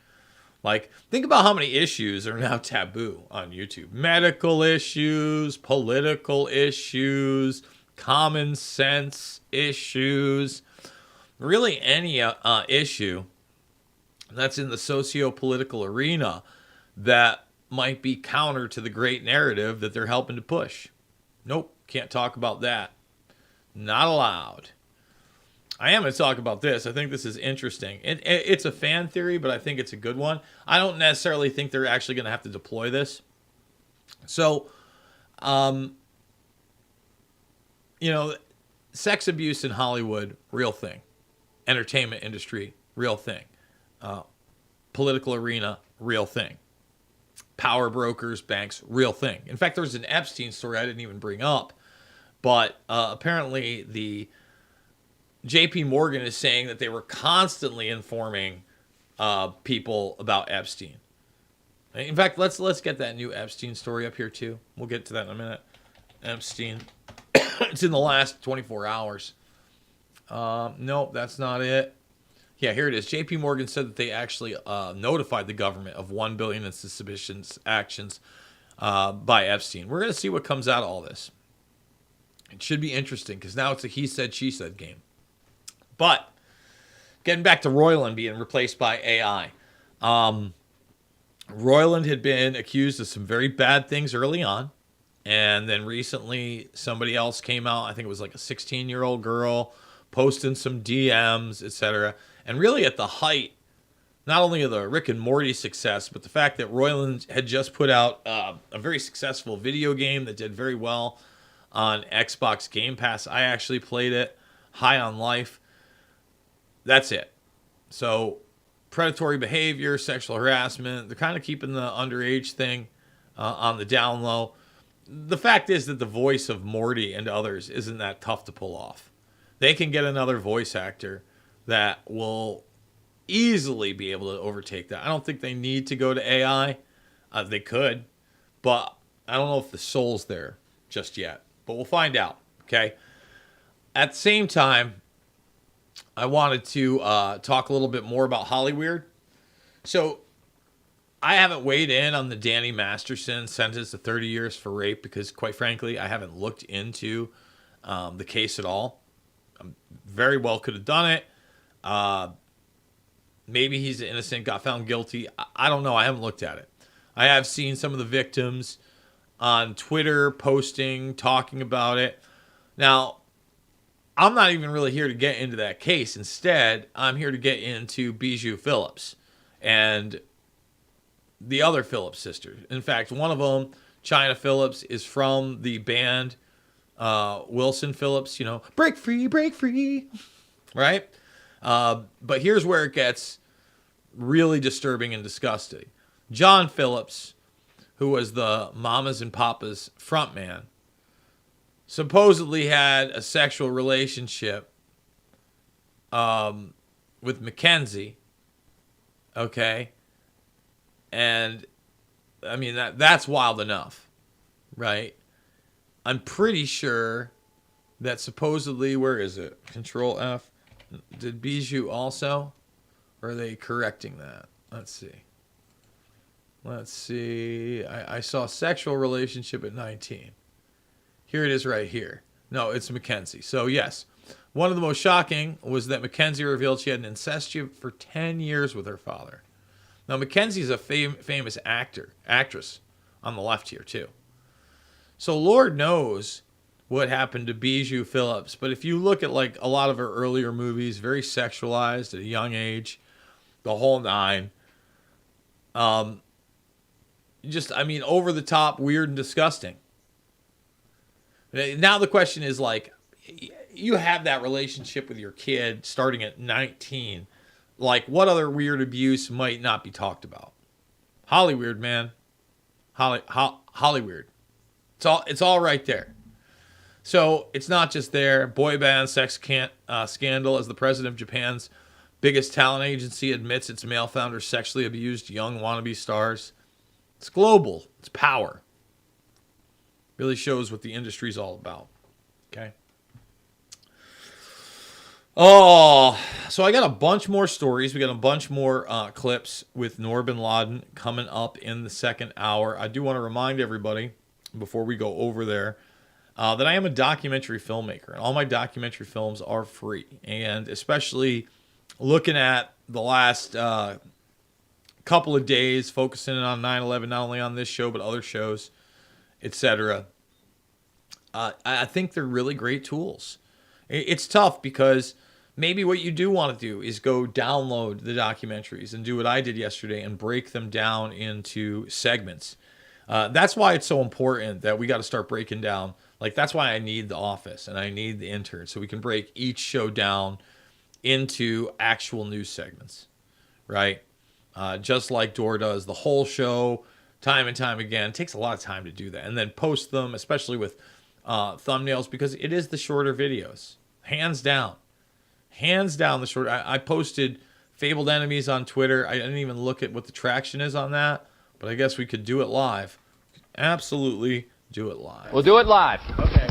Like, think about how many issues are now taboo on YouTube. Medical issues, political issues, common sense issues. Really any issue that's in the socio-political arena that might be counter to the great narrative that they're helping to push. Nope, can't talk about that. Not allowed. I am going to talk about this. I think this is interesting. It's a fan theory, but I think it's a good one. I don't necessarily think they're actually going to have to deploy this. So, sex abuse in Hollywood, real thing. Entertainment industry, real thing. Political arena, real thing. Power brokers, banks, real thing. In fact, there's an Epstein story I didn't even bring up, but apparently the JP Morgan is saying that they were constantly informing people about Epstein. In fact, let's get that new Epstein story up here too. We'll get to that in a minute. Epstein. It's in the last 24 hours. Nope, that's not it. Yeah, here it is. JP Morgan said that they actually notified the government of $1 billion in suspicions actions by Epstein. We're going to see what comes out of all this. It should be interesting because now it's a he said, she said game. But getting back to Roiland being replaced by AI. Roiland had been accused of some very bad things early on. And then recently somebody else came out. I think it was like a 16-year-old girl posting some DMs, etc. And really at the height, not only of the Rick and Morty success, but the fact that Roiland had just put out a very successful video game that did very well on Xbox Game Pass. I actually played it, High on Life. That's it. So predatory behavior, sexual harassment, they're kind of keeping the underage thing on the down low. The fact is that the voice of Morty and others isn't that tough to pull off. They can get another voice actor that will easily be able to overtake that. I don't think they need to go to AI. They could, but I don't know if the soul's there just yet. But we'll find out, okay? At the same time, I wanted to talk a little bit more about Hollyweird. So I haven't weighed in on the Danny Masterson sentence to 30 years for rape because, quite frankly, I haven't looked into the case at all. Very well could have done it. Maybe he's innocent, got found guilty. I don't know. I haven't looked at it. I have seen some of the victims on Twitter posting, talking about it. Now, I'm not even really here to get into that case. Instead, I'm here to get into Bijou Phillips and the other Phillips sisters. In fact, one of them, China Phillips, is from the band Wilson Phillips, you know, break free, right? But here's where it gets really disturbing and disgusting. John Phillips, who was the Mamas and Papas frontman, supposedly had a sexual relationship with Mackenzie, okay? And, I mean, that's wild enough, right? I'm pretty sure that supposedly, where is it? Control F. Did Bijou also? Or are they correcting that? Let's see. I saw sexual relationship at 19. Here it is right here. No, it's Mackenzie. So, yes. One of the most shocking was that Mackenzie revealed she had an incestuous for 10 years with her father. Now, Mackenzie's a famous actress on the left here, too. So, Lord knows what happened to Bijou Phillips. But if you look at, like, a lot of her earlier movies, very sexualized at a young age, the whole nine. Over the top, weird, and disgusting. Now the question is, like, you have that relationship with your kid starting at 19. Like, what other weird abuse might not be talked about? Hollyweird, man. Hollyweird. It's all right there. So it's not just there. Boy band sex scandal as the president of Japan's biggest talent agency admits its male founder sexually abused young wannabe stars. It's global. It's power. Really shows what the industry's all about. Okay. Oh, so I got a bunch more stories. We got a bunch more clips with Noor bin Laden coming up in the second hour. I do want to remind everybody, before we go over there, that I am a documentary filmmaker. And all my documentary films are free. And especially looking at the last couple of days, focusing on 9/11, not only on this show, but other shows, etc. I think they're really great tools. It's tough because maybe what you do want to do is go download the documentaries and do what I did yesterday and break them down into segments. That's why it's so important that we got to start breaking down. Like, that's why I need The Office and I need The Intern, so we can break each show down into actual news segments, right? Just like Dora does the whole show time and time again. It takes a lot of time to do that. And then post them, especially with thumbnails, because it is the shorter videos. Hands down the short. I posted Fabled Enemies on Twitter. I didn't even look at what the traction is on that, but I guess we could do it live. Absolutely do it live. We'll do it live. Okay.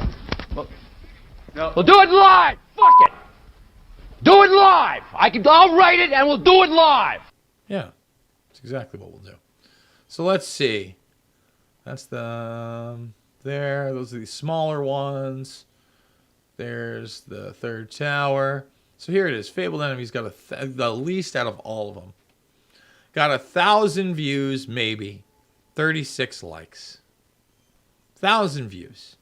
We'll do it live. Fuck it. Do it live. I'll write it and we'll do it live. Yeah, that's exactly what we'll do. So let's see. That's the there. Those are the smaller ones. There's the third tower. So here it is. Fabled Enemies got the least out of all of them. Got 1,000 views, maybe 36 likes. 1,000 views.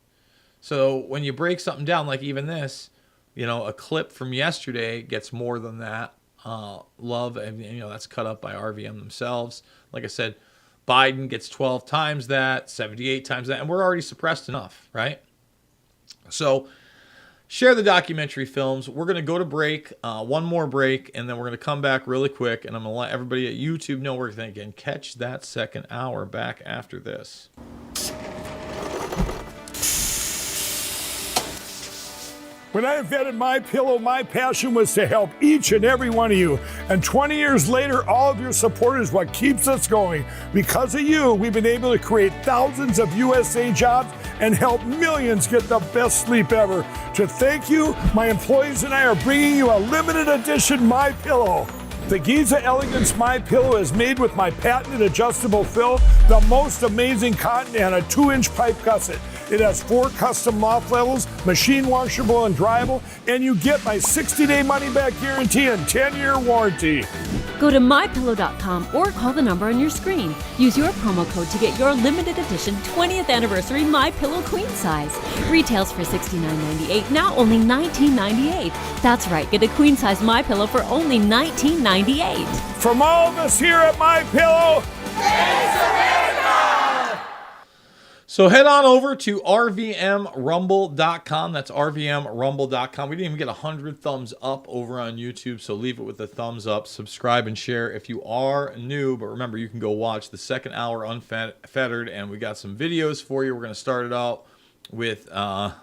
So when you break something down, like even this, a clip from yesterday gets more than that. Love, and that's cut up by RVM themselves. Like I said, Biden gets 12 times that, 78 times that, and we're already suppressed enough, right? So share the documentary films. We're going to go to break, one more break, and then we're going to come back really quick, and I'm going to let everybody at YouTube know we're thinking. Catch that second hour back after this. When I invented My Pillow, my passion was to help each and every one of you. And 20 years later, all of your support is what keeps us going. Because of you, we've been able to create thousands of USA jobs and help millions get the best sleep ever. To thank you, my employees and I are bringing you a limited edition My Pillow. The Giza Elegance My Pillow is made with my patented adjustable fill, the most amazing cotton, and a 2-inch pipe gusset. It has 4 custom loft levels, machine washable and dryable, and you get my 60-day money-back guarantee and 10-year warranty. Go to mypillow.com or call the number on your screen. Use your promo code to get your limited edition 20th anniversary My Pillow queen size. Retails for $69.98, now only $19.98. That's right, get a queen size My Pillow for only $19.98. From all of us here at My Pillow, So head on over to rvmrumble.com. That's rvmrumble.com. We didn't even get 100 thumbs up over on YouTube, so leave it with a thumbs up. Subscribe and share if you are new. But remember, you can go watch the second hour unfettered, and we got some videos for you. We're going to start it out with, I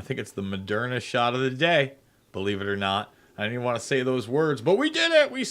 think it's the Moderna shot of the day, believe it or not. I didn't even want to say those words, but we did it. We